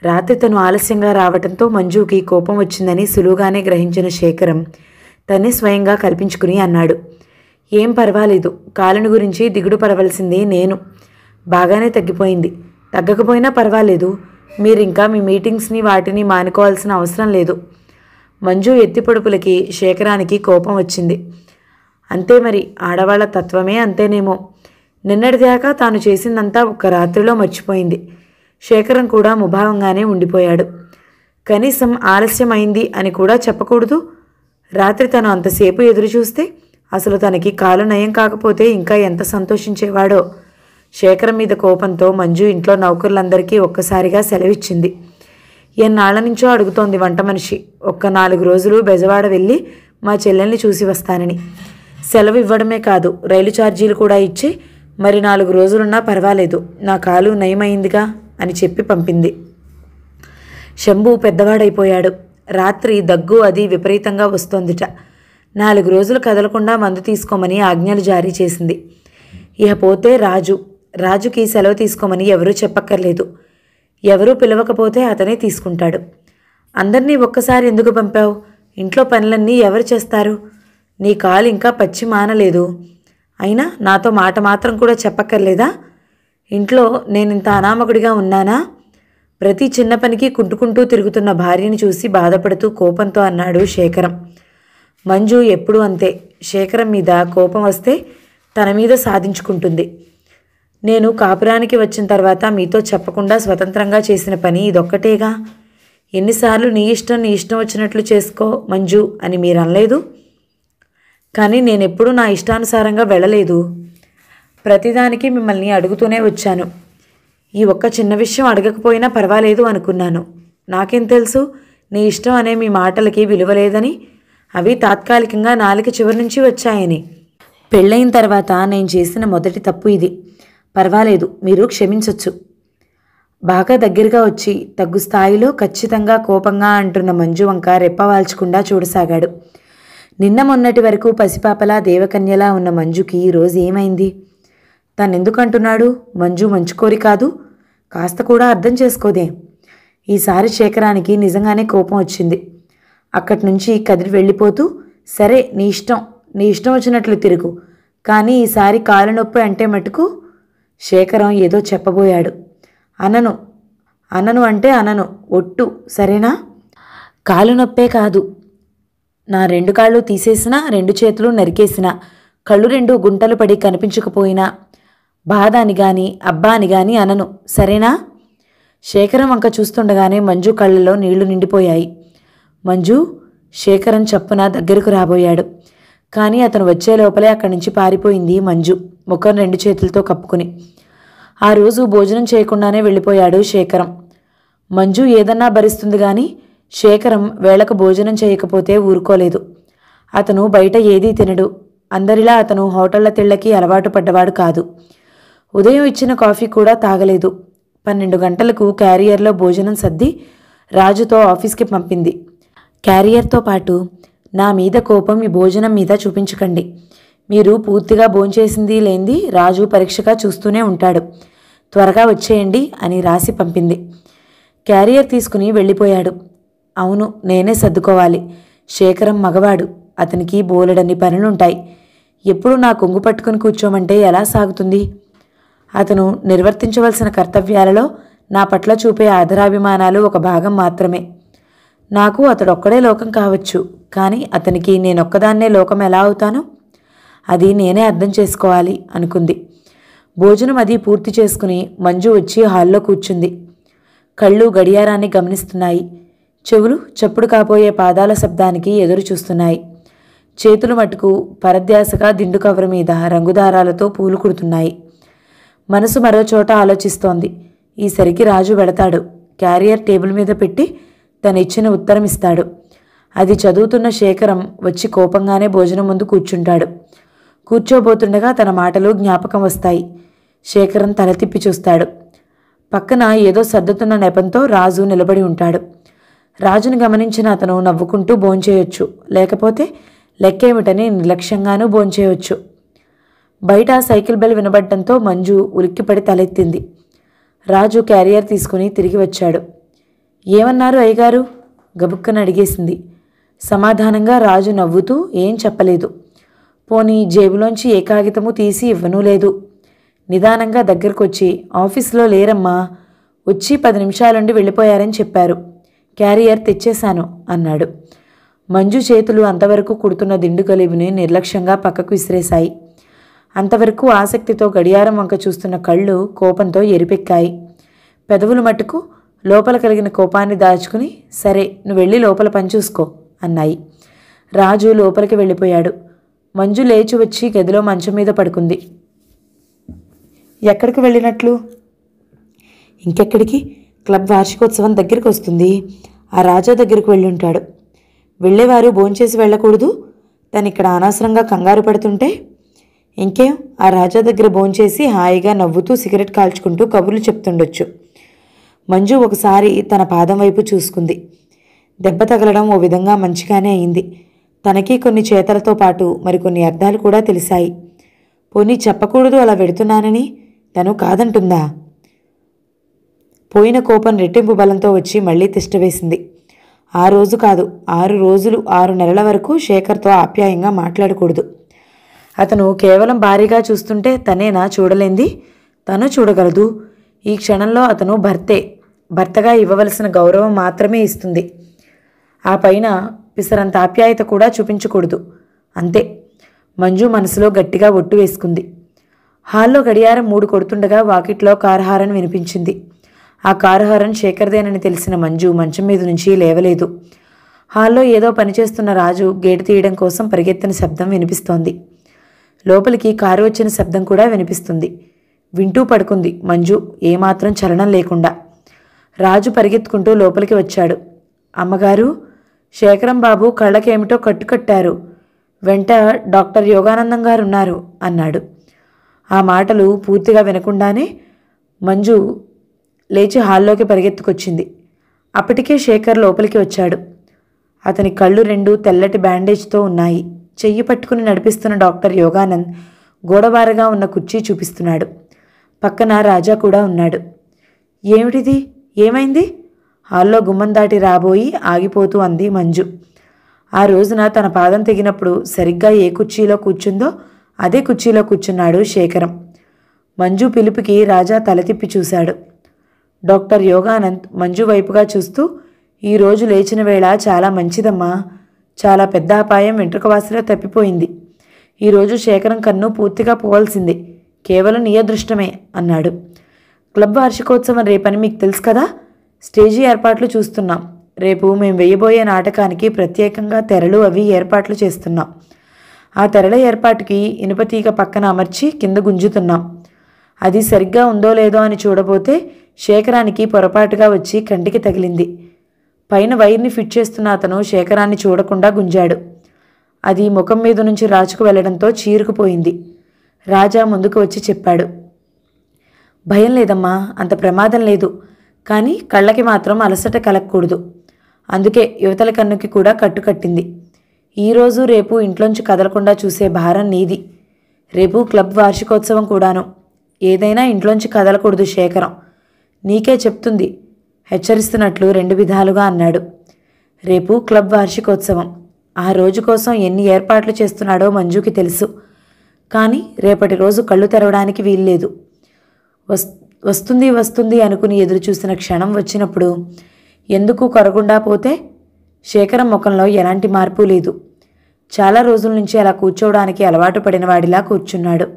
Speaker 1: రాత్రి తను ఆలస్యంగా రావటంతో మంజుకి కోపం వచ్చిందని సులువుగానే గ్రహించిన శేఖరం తన్ని స్వయంగా కల్పించుకుని అన్నాడు, ఏం పర్వాలేదు. కాలుని గురించి దిగుడు పడవలసింది నేను. బాగానే తగ్గిపోయింది. తగ్గకపోయినా పర్వాలేదు. మీరింకా మీ మీటింగ్స్ని వాటిని మానుకోవాల్సిన అవసరం లేదు. మంజు ఎత్తిపొడుపులకి శేఖరానికి కోపం వచ్చింది. అంతే మరి, ఆడవాళ్ల తత్వమే అంతేనేమో. నిన్నటిదాకా తాను చేసిందంతా ఒక్క రాత్రిలో మర్చిపోయింది. శేఖరం కూడా ముభావంగానే ఉండిపోయాడు. కనీసం ఆలస్యమైంది అని కూడా చెప్పకూడదు. రాత్రి తను అంతసేపు ఎదురు చూస్తే అసలు తనకి కాలు నయం కాకపోతే ఇంకా ఎంత సంతోషించేవాడో. శేఖరం మీద కోపంతో మంజు ఇంట్లో నౌకర్లందరికీ ఒక్కసారిగా సెలవిచ్చింది. ఎన్నాళ్ల నుంచో అడుగుతోంది వంట మనిషి. ఒక్క 4 రోజులు బెజవాడ వెళ్ళి మా చెల్లెల్ని చూసి వస్తానని. సెలవు ఇవ్వడమే కాదు, రైలు ఛార్జీలు కూడా ఇచ్చి మరి 4 రోజులున్నా పర్వాలేదు, నా కాలు నయమైందిగా అని చెప్పి పంపింది. శంభు పెద్దవాడైపోయాడు. రాత్రి దగ్గు అది విపరీతంగా వస్తోందిట. 4 రోజులు కదలకుండా మందు తీసుకోమని ఆజ్ఞలు జారీ చేసింది. ఇహ పోతే రాజుకి సెలవు తీసుకోమని ఎవరూ చెప్పక్కర్లేదు. ఎవరూ పిలవకపోతే అతనే తీసుకుంటాడు. అందరినీ ఒక్కసారి ఎందుకు పంపావు? ఇంట్లో పనులన్నీ ఎవరు చేస్తారు? నీ కాలు ఇంకా పచ్చి మానలేదు. అయినా నాతో మాట మాత్రం కూడా చెప్పక్కర్లేదా? ఇంట్లో నేనింత అనామకుడిగా ఉన్నానా? ప్రతి చిన్న పనికి కుంటుకుంటూ తిరుగుతున్న భార్యని చూసి బాధపడుతూ కోపంతో అన్నాడు శేఖరం. మంజు ఎప్పుడూ అంతే. శేఖరం మీద కోపం వస్తే తన మీద సాధించుకుంటుంది. నేను కాపురానికి వచ్చిన తర్వాత మీతో చెప్పకుండా స్వతంత్రంగా చేసిన పని ఇదొక్కటేగా. ఎన్నిసార్లు నీ ఇష్టం వచ్చినట్లు చేసుకో మంజు అని మీరు అనలేదు? కానీ నేనెప్పుడూ నా ఇష్టానుసారంగా వెళ్ళలేదు. ప్రతిదానికి మిమ్మల్ని అడుగుతూనే వచ్చాను. ఈ ఒక్క చిన్న విషయం అడగకపోయినా పర్వాలేదు అనుకున్నాను. నాకేం తెలుసు నీ ఇష్టం అనే మీ మాటలకి విలువ లేదని? అవి తాత్కాలికంగా నాలుక చివరి నుంచి వచ్చాయని. పెళ్ళైన తర్వాత నేను చేసిన మొదటి తప్పు ఇది. పర్వాలేదు, మీరు క్షమించొచ్చు. బాగా దగ్గరగా వచ్చి తగ్గు స్థాయిలో ఖచ్చితంగా కోపంగా అంటున్న మంజు వంక రెప్పవాల్చకుండా చూడసాగాడు. నిన్న మొన్నటి వరకు పసిపాపలా దేవకన్యలా ఉన్న మంజుకి ఈరోజు ఏమైంది? తనెందుకంటున్నాడు? మంజు మంచుకోరి కాదు, కాస్త కూడా అర్థం చేసుకోదే. ఈసారి శేఖరానికి నిజంగానే కోపం వచ్చింది. అక్కడి నుంచి కదిలి వెళ్ళిపోతూ, సరే నీ ఇష్టం వచ్చినట్లు తిరుగు, కానీ ఈసారి కాలు నొప్పి అంటే మటుకు. శేఖరం ఏదో చెప్పబోయాడు. అనను అంటే అనను, ఒట్టు, సరేనా? కాలు నొప్పే కాదు, నా 2 కాళ్ళు తీసేసినా 2 చేతులు నరికేసినా కళ్ళు 2 గుంటలు పడి కనిపించకపోయినా బాధ అని గాని అబ్బా అని గాని అనను, సరేనా? శేఖరం వంక చూస్తుండగానే మంజు కళ్ళలో నీళ్లు నిండిపోయాయి. మంజు, శేఖరం చప్పున దగ్గరకు రాబోయాడు. కానీ అతను వచ్చే లోపలే అక్కడి నుంచి పారిపోయింది మంజు, ముఖం 2 చేతులతో కప్పుకుని. ఆ రోజు భోజనం చేయకుండానే వెళ్ళిపోయాడు శేఖరం. మంజు ఏదన్నా భరిస్తుంది గాని శేఖరం వేళకు భోజనం చేయకపోతే ఊరుకోలేదు. అతను బయట ఏదీ తినడు. అందరిలా అతను హోటళ్ల తిళ్లకి అలవాటు పడ్డవాడు కాదు. ఉదయం ఇచ్చిన కాఫీ కూడా తాగలేదు. 12 గంటలకు క్యారియర్లో భోజనం సర్ది రాజుతో ఆఫీస్కి పంపింది. క్యారియర్తో పాటు, నా మీద కోపం ఈ భోజనం మీద చూపించకండి. మీరు పూర్తిగా భోంచేసింది లేంది రాజు పరీక్షగా చూస్తూనే ఉంటాడు. త్వరగా వచ్చేయండి అని రాసి పంపింది. క్యారియర్ తీసుకుని వెళ్ళిపోయాడు. అవును, నేనే సర్దుకోవాలి. శేఖరం మగవాడు, అతనికి బోలెడన్ని పనులుంటాయి. ఎప్పుడు నా కొంగు పట్టుకుని కూర్చోమంటే ఎలా సాగుతుంది? అతను నిర్వర్తించవలసిన కర్తవ్యాలలో నా పట్ల చూపే ఆదరాభిమానాలు ఒక భాగం మాత్రమే. నాకు అతడొక్కడే లోకం కావచ్చు, కానీ అతనికి నేనొక్కదాన్నే లోకం ఎలా అవుతాను? అది నేనే అర్థం చేసుకోవాలి అనుకుంది. భోజనం అది పూర్తి చేసుకుని మంజు వచ్చి హాల్లో కూర్చుంది. కళ్ళు గడియారాన్ని గమనిస్తున్నాయి. చెవులు చప్పుడు కాబోయే పాదాల శబ్దానికి ఎదురు చూస్తున్నాయి. చేతులు మటుకు పరధ్యాసగా దిండు కవర్ మీద రంగుదారాలతో పూలు కుడుతున్నాయి. మనసు మరో చోట ఆలోచిస్తోంది. ఈసరికి రాజు వెళతాడు. క్యారియర్ టేబుల్ మీద పెట్టి తనిచ్చిన ఉత్తరం ఇస్తాడు. అది చదువుతున్న శేఖరం వచ్చి కోపంగానే భోజనం ముందు కూర్చుంటాడు. కూర్చోబోతుండగా తన మాటలు జ్ఞాపకం వస్తాయి. శేఖరం తల తిప్పి చూస్తాడు. పక్కన ఏదో సర్దుతున్న నెపంతో రాజు నిలబడి ఉంటాడు. రాజును గమనించిన అతను నవ్వుకుంటూ భోంచేయొచ్చు, లేకపోతే లెక్కేమిటని నిర్లక్ష్యంగానూ భోంచేయొచ్చు. బయట సైకిల్ బెల్ వినబడ్డంతో మంజు ఉలిక్కిపడి తలెత్తింది. రాజు క్యారియర్ తీసుకుని తిరిగి వచ్చాడు. ఏమన్నారు అయ్యగారు? గబుక్కన అడిగేసింది. సమాధానంగా రాజు నవ్వుతూ ఏం చెప్పలేదు. పోనీ జేబులోంచి ఏ కాగితము తీసి ఇవ్వనూ లేదు. నిదానంగా దగ్గరకొచ్చి, ఆఫీసులో లేరమ్మా, వచ్చి 10 నిమిషాలుండి వెళ్ళిపోయారని చెప్పారు. క్యారియర్ తెచ్చేశాను అన్నాడు. మంజు చేతులు అంతవరకు కుడుతున్న దిండు కలివిని నిర్లక్ష్యంగా పక్కకు విసిరేశాయి. అంతవరకు ఆసక్తితో గడియారం వంక చూస్తున్న కళ్ళు కోపంతో ఎరిపెక్కాయి. పెదవులు మట్టుకు లోపల కలిగిన కోపాన్ని దాచుకుని, సరే నువ్వు వెళ్ళి లోపల పని చూసుకో అన్నాయి. రాజు లోపలికి వెళ్ళిపోయాడు. మంజు లేచి వచ్చి గదిలో మంచం మీద పడుకుంది. ఎక్కడికి వెళ్ళినట్లు? ఇంకెక్కడికి? క్లబ్ వార్షికోత్సవం దగ్గరికి వస్తుంది. ఆ రాజా దగ్గరికి వెళ్ళుంటాడు. వెళ్ళేవారు భోంచేసి వెళ్ళకూడదు, తను ఇక్కడ అనవసరంగా కంగారు పడుతుంటే. ఇంకేం, ఆ రాజా దగ్గర భోంచేసి హాయిగా నవ్వుతూ సిగరెట్ కాల్చుకుంటూ కబుర్లు చెప్తుండొచ్చు. మంజు ఒకసారి తన పాదం వైపు చూసుకుంది. దెబ్బ తగలడం ఓ విధంగా మంచిగానే అయింది. తనకి కొన్ని చేతలతో పాటు మరికొన్ని అర్థాలు కూడా తెలిసాయి. పోనీ చెప్పకూడదు అలా వెడుతున్నానని తను కాదంటుందా? పోయిన కోపం రెట్టింపు బలంతో వచ్చి మళ్లీ తిష్టవేసింది. ఆ రోజు కాదు, 6 రోజులు 6 నెలల వరకు శేఖర్తో ఆప్యాయంగా మాట్లాడకూడదు. అతను కేవలం భారీగా చూస్తుంటే తనేనా చూడలేంది? తను చూడగలదు. ఈ క్షణంలో అతను భర్తగా ఇవ్వవలసిన గౌరవం మాత్రమే ఇస్తుంది. ఆ పైన పిసరంత ఆప్యాయత కూడా చూపించకూడదు. అంతే. మంజు మనసులో గట్టిగా ఒట్టు వేసుకుంది. హాల్లో గడియారం 3 కొడుతుండగా వాకిట్లో కారు హారన్ వినిపించింది. ఆ కారు హారన్ శేఖర్దేనని తెలిసిన మంజు మంచం మీద నుంచి లేవలేదు. హాల్లో ఏదో పనిచేస్తున్న రాజు గేటు తీయడం కోసం పరిగెత్తిన శబ్దం వినిపిస్తోంది. లోపలికి కారు వచ్చిన శబ్దం కూడా వినిపిస్తుంది. వింటూ పడుకుంది మంజు, ఏమాత్రం చలనం లేకుండా. రాజు పరిగెత్తుకుంటూ లోపలికి వచ్చాడు. అమ్మగారు, శేఖరం బాబు కళ్ళకేమిటో కట్టుకట్టారు. వెంట డాక్టర్ యోగానందం గారు ఉన్నారు అన్నాడు. ఆ మాటలు పూర్తిగా వినకుండానే మంజు లేచి హాల్లోకి పరిగెత్తుకొచ్చింది. అప్పటికే శేఖర్ లోపలికి వచ్చాడు. అతని కళ్ళు 2 తెల్లటి బ్యాండేజ్తో ఉన్నాయి. చెయ్యి పట్టుకుని నడిపిస్తున్న డాక్టర్ యోగానంద్ గోడవారగా ఉన్న కుర్చీ చూపిస్తున్నాడు. పక్కన రాజా కూడా ఉన్నాడు. ఏమిటిది, ఏమైంది? హాల్లో గుమ్మం దాటి రాబోయి ఆగిపోతూ అంది మంజు. ఆ రోజున తన పాదం తెగినప్పుడు సరిగ్గా ఏ కుర్చీలో కూర్చుందో అదే కుర్చీలో కూర్చున్నాడు శేఖరం. మంజు పిలుపుకి రాజా తల తిప్పి చూశాడు. డాక్టర్ యోగానంద్ మంజు వైపుగా చూస్తూ, ఈరోజు లేచిన వేళ చాలా మంచిదమ్మా. చాలా పెద్ద అపాయం వెంట్రుకవాసిలో తప్పిపోయింది. ఈరోజు శేఖరం కన్ను పూర్తిగా పోవాల్సింది. కేవలం నీ అదృష్టమే అన్నాడు. క్లబ్ వార్షికోత్సవం రేపని మీకు తెలుసు కదా. స్టేజీ ఏర్పాట్లు చూస్తున్నాం. రేపు మేము వేయబోయే నాటకానికి ప్రత్యేకంగా తెరలు అవి ఏర్పాట్లు చేస్తున్నాం. ఆ తెరల ఏర్పాటుకి ఇనుపతీగ పక్కన అమర్చి కింద గుంజుతున్నాం. అది సరిగ్గా ఉందో లేదో అని చూడబోతే శేఖరానికి పొరపాటుగా వచ్చి కంటికి తగిలింది. పైన వైర్ని ఫిట్ చేస్తున్న అతను శేఖరాన్ని చూడకుండా గుంజాడు. అది ముఖం మీద నుంచి రాచుకు వెళ్లడంతో చీరుకుపోయింది. రాజా ముందుకు వచ్చి చెప్పాడు. భయం లేదమ్మా, అంత ప్రమాదం లేదు. కానీ కళ్ళకి మాత్రం అలసట కలగకూడదు. అందుకే యువతల కన్నుకి కూడా కట్టుకట్టింది. ఈరోజు రేపు ఇంట్లోంచి కదలకుండా చూసే భారం నీది. రేపు క్లబ్ వార్షికోత్సవం కూడాను. ఏదైనా ఇంట్లోంచి కదలకూడదు శేఖరం. నీకే చెప్తుంది, హెచ్చరిస్తున్నట్లు 2 విధాలుగా అన్నాడు. రేపు క్లబ్ వార్షికోత్సవం. ఆ రోజు కోసం ఎన్ని ఏర్పాట్లు చేస్తున్నాడో మంజుకి తెలుసు. కానీ రేపటి రోజు కళ్ళు తెరవడానికి వీల్లేదు. వస్తుంది అనుకుని ఎదురు చూసిన క్షణం వచ్చినప్పుడు ఎందుకు కొరకుండా పోతే? శేఖరం ముఖంలో ఎలాంటి మార్పు లేదు. చాలా రోజుల నుంచి అలా కూర్చోవడానికి అలవాటు పడిన వాడిలా కూర్చున్నాడు.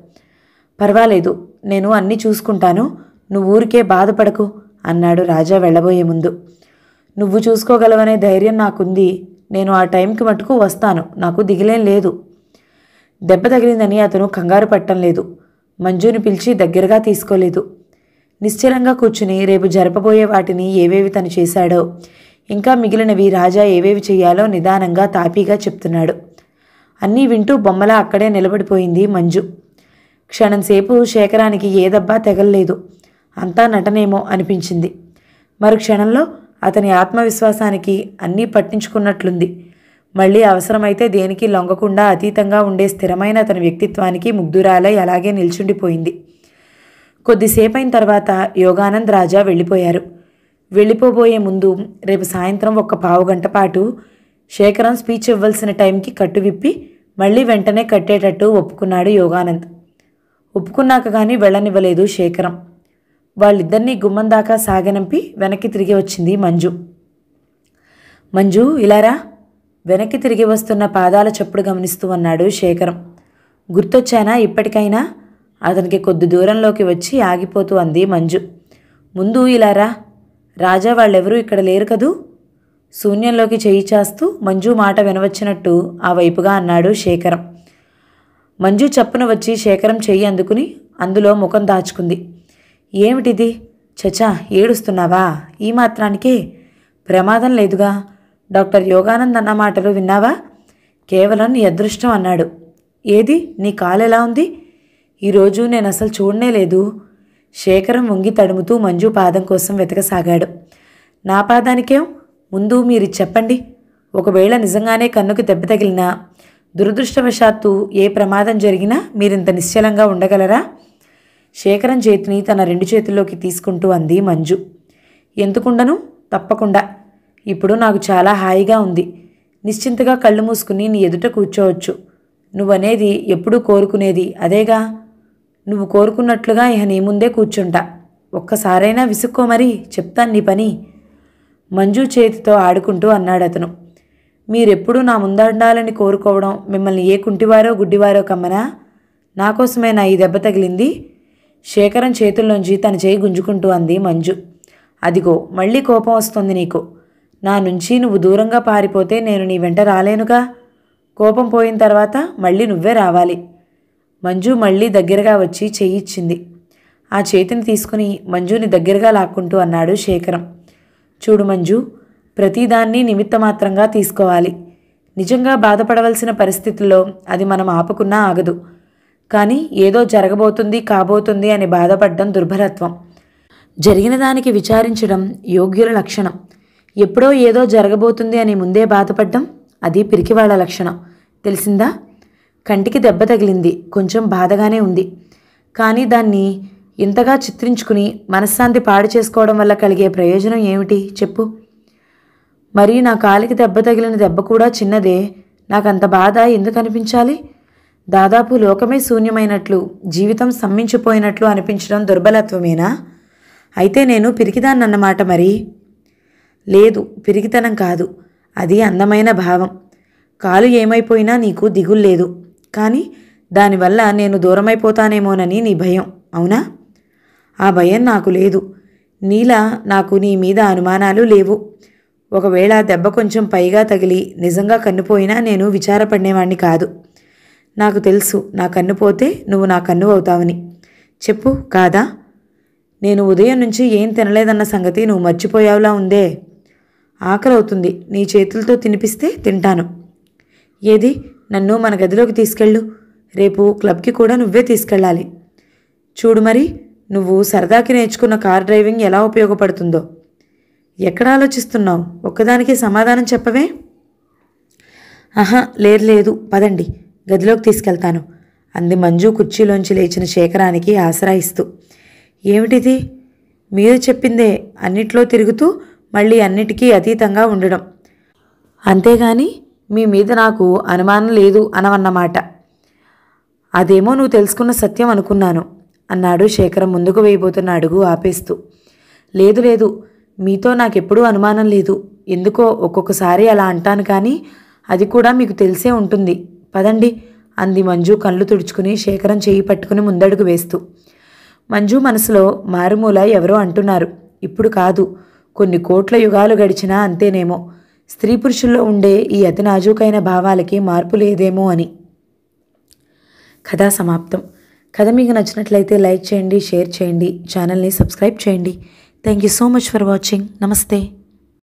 Speaker 1: పర్వాలేదు, నేను అన్నీ చూసుకుంటాను, నువ్వు ఊరికే బాధపడకు అన్నాడు రాజా వెళ్ళబోయే ముందు. నువ్వు చూసుకోగలవనే ధైర్యం నాకుంది. నేను ఆ టైంకి మటుకు వస్తాను, నాకు దిగిలేం లేదు. దెబ్బ తగిలిందని అతను కంగారు పట్టం లేదు. మంజుని పిలిచి దగ్గరగా తీసుకోలేదు. నిశ్చలంగా కూర్చుని రేపు జరపబోయే వాటిని ఏవేవి తను చేశాడో, ఇంకా మిగిలినవి రాజా ఏవేవి చెయ్యాలో నిదానంగా తాపీగా చెప్తున్నాడు. అన్నీ వింటూ బొమ్మలా అక్కడే నిలబడిపోయింది మంజు. క్షణంసేపు శేఖరానికి ఏ దెబ్బా తెగల్లేదు. అంతా నటనేమో అనిపించింది. మరు క్షణంలో అతని ఆత్మవిశ్వాసానికి అన్నీ పట్టించుకున్నట్లుంది. మళ్ళీ అవసరమైతే దేనికి లొంగకుండా అతీతంగా ఉండే స్థిరమైన అతని వ్యక్తిత్వానికి ముగ్ధురాలై అలాగే నిల్చుండిపోయింది. కొద్దిసేపైన తర్వాత యోగానంద్ రాజా వెళ్ళిపోయారు. వెళ్ళిపోబోయే ముందు రేపు సాయంత్రం 1 పావు గంట పాటు శేఖరం స్పీచ్ ఇవ్వాల్సిన టైంకి కట్టు విప్పి మళ్ళీ వెంటనే కట్టేటట్టు ఒప్పుకున్నాడు యోగానంద్. ఒప్పుకున్నాక కానీ వెళ్ళనివ్వలేదు శేఖరం. వాళ్ళిద్దరినీ గుమ్మం దాకా సాగనంపి వెనక్కి తిరిగి వచ్చింది మంజు. మంజు, ఇలారా. వెనక్కి తిరిగి వస్తున్న పాదాల చప్పుడు గమనిస్తూ అన్నాడు శేఖరం. గుర్తొచ్చానా ఇప్పటికైనా? అతనికి కొద్ది దూరంలోకి వచ్చి ఆగిపోతూ అంది మంజు. ముందు ఇలారా. రాజా వాళ్ళెవరూ ఇక్కడ లేరు కదూ? శూన్యంలోకి చేయి చాస్తూ మంజు మాట వినవచ్చినట్టు ఆ వైపుగా అన్నాడు శేఖరం. మంజు చప్పున వచ్చి శేఖరం చెయ్యి అందుకుని అందులో ముఖం దాచుకుంది. ఏమిటిది? చచా, ఏడుస్తున్నావా? ఈ మాత్రానికే ప్రమాదం లేదుగా. డాక్టర్ యోగానంద్ అన్న మాటలు విన్నావా? కేవలం నీ అదృష్టం అన్నాడు. ఏది, నీ కాలు ఎలా ఉంది? ఈరోజు నేను అసలు చూడనే లేదు. శేఖరం వంగి తడుముతూ మంజు పాదం కోసం వెతకసాగాడు. నా పాదానికేం? ముందు మీరు చెప్పండి. ఒకవేళ నిజంగానే కన్నుకు దెబ్బ తగిలినా, దురదృష్టవశాత్తు ఏ ప్రమాదం జరిగినా మీరింత నిశ్చలంగా ఉండగలరా? శేఖరం చేతిని తన 2 చేతుల్లోకి తీసుకుంటూ అంది మంజు. ఎందుకుండను? తప్పకుండా. ఇప్పుడు నాకు చాలా హాయిగా ఉంది. నిశ్చింతగా కళ్ళు మూసుకుని నీ ఎదుట కూర్చోవచ్చు. నువ్వనేది ఎప్పుడూ కోరుకునేది అదేగా. నువ్వు కోరుకున్నట్లుగా ఇహ నీ ముందే కూర్చుంటా. ఒక్కసారైనా విసుక్కో, మరి చెప్తాను నీ పని. మంజు చేతితో ఆడుకుంటూ అన్నాడతను. మీరెప్పుడూ నా ముందండాలని కోరుకోవడం మిమ్మల్ని ఏ కుంటివారో గుడ్డివారో కమ్మనా? నాకోసమేనా ఈ దెబ్బ తగిలింది? శేఖరం చేతుల్లోంచి తన చేయి గుంజుకుంటూ అంది మంజు. అదిగో, మళ్ళీ కోపం వస్తుంది నీకు. నా నుంచి నువ్వు దూరంగా పారిపోతే నేను నీ వెంట రాలేనుగా. కోపం పోయిన తర్వాత మళ్ళీ నువ్వే రావాలి. మంజు మళ్ళీ దగ్గరగా వచ్చి చెయ్యిచ్చింది. ఆ చేతిని తీసుకుని మంజుని దగ్గరగా లాక్కుంటూ అన్నాడు శేఖరం. చూడు మంజు, ప్రతిదాన్ని నిమిత్తమాత్రంగా తీసుకోవాలి. నిజంగా బాధపడవలసిన పరిస్థితుల్లో అది మనం ఆపుకున్నా ఆగదు. కానీ ఏదో జరగబోతుంది కాబోతుంది అని బాధపడడం దుర్బలత్వం. జరిగిన దానికి విచారించడం యోగ్యుల లక్షణం. ఎప్పుడో ఏదో జరగబోతుంది అని ముందే బాధపడడం అది పిరికివాళ్ల లక్షణం. తెలిసిందా? కంటికి దెబ్బ తగిలింది, కొంచెం బాధగానే ఉంది. కానీ దాన్ని ఇంతగా చిత్రించుకుని మనశ్శాంతి పాడు చేసుకోవడం వల్ల కలిగే ప్రయోజనం ఏమిటి చెప్పు? మరి నా కాలికి దెబ్బ తగిలిన దెబ్బ కూడా చిన్నదే. నాకంత బాధ ఎందుకు అనిపించాలి? దాదాపు లోకమే శూన్యమైనట్లు, జీవితం స్తంభించిపోయినట్లు అనిపించడం దుర్బలత్వమేనా? అయితే నేను పిరికిదాన్నన్నమాట. మరి లేదు, పిరికితనం కాదు, అది అందమైన భావం. కాలు ఏమైపోయినా నీకు దిగులు లేదు, కానీ దానివల్ల నేను దూరమైపోతానేమోనని నీ భయం, అవునా? ఆ భయం నాకు లేదు. నీలా నాకు నీ మీద అనుమానాలు లేవు. ఒకవేళ దెబ్బ కొంచెం పైగా తగిలి నిజంగా కన్నుపోయినా నేను విచారపడినేవాణ్ణి కాదు. నాకు తెలుసు, నా కన్ను పోతే నువ్వు నా కన్ను అవుతావని. చెప్పు, కాదా? నేను ఉదయం నుంచి ఏం తినలేదన్న సంగతి నువ్వు మర్చిపోయావులా ఉందే. ఆకలి అవుతుంది, నీ చేతులతో తినిపిస్తే తింటాను. ఏది, నన్ను మన గదిలోకి తీసుకెళ్ళు. రేపు క్లబ్కి కూడా నువ్వే తీసుకెళ్ళాలి. చూడు మరి, నువ్వు సరదాకి నేర్చుకున్న కార్ డ్రైవింగ్ ఎలా ఉపయోగపడుతుందో. ఎక్కడ ఆలోచిస్తున్నావు? ఒక్కదానికే సమాధానం చెప్పవే. ఆహా, లేదు, పదండి, గదిలోకి తీసుకెళ్తాను అంది మంజు కుర్చీలోంచి లేచిన శేఖరానికి ఆసరా ఇస్తూ. ఏమిటిది? మీరు చెప్పిందే అన్నిట్లో తిరుగుతూ మళ్ళీ అన్నిటికీ అతీతంగా ఉండడం. అంతేగాని మీ మీద నాకు అనుమానం లేదు అనవన్నమాట. అదేమో నువ్వు తెలుసుకున్న సత్యం అనుకున్నాను అన్నాడు శేఖరం ముందుకు వేయబోతున్న అడుగు ఆపేస్తూ. లేదు, మీతో నాకెప్పుడూ అనుమానం లేదు. ఎందుకో ఒక్కొక్కసారి అలా అంటాను, కానీ అది కూడా మీకు తెలిసే ఉంటుంది. పదండి అంది మంజు కళ్ళు తుడుచుకుని శేఖరం చేయి పట్టుకుని ముందడుగు వేస్తూ. మంజు మనసులో మారుమూల ఎవరో అంటున్నారు, ఇప్పుడు కాదు, కొన్ని కోట్ల యుగాలు గడిచినా అంతేనేమో, స్త్రీ పురుషుల్లో ఉండే ఈ అతి నాజూకైన భావాలకి మార్పు లేదేమో అని. కథా సమాప్తం. కథ మీకు నచ్చినట్లయితే లైక్ చేయండి, షేర్ చేయండి, ఛానల్ని సబ్స్క్రైబ్ చేయండి. Thank you so much for watching. నమస్తే.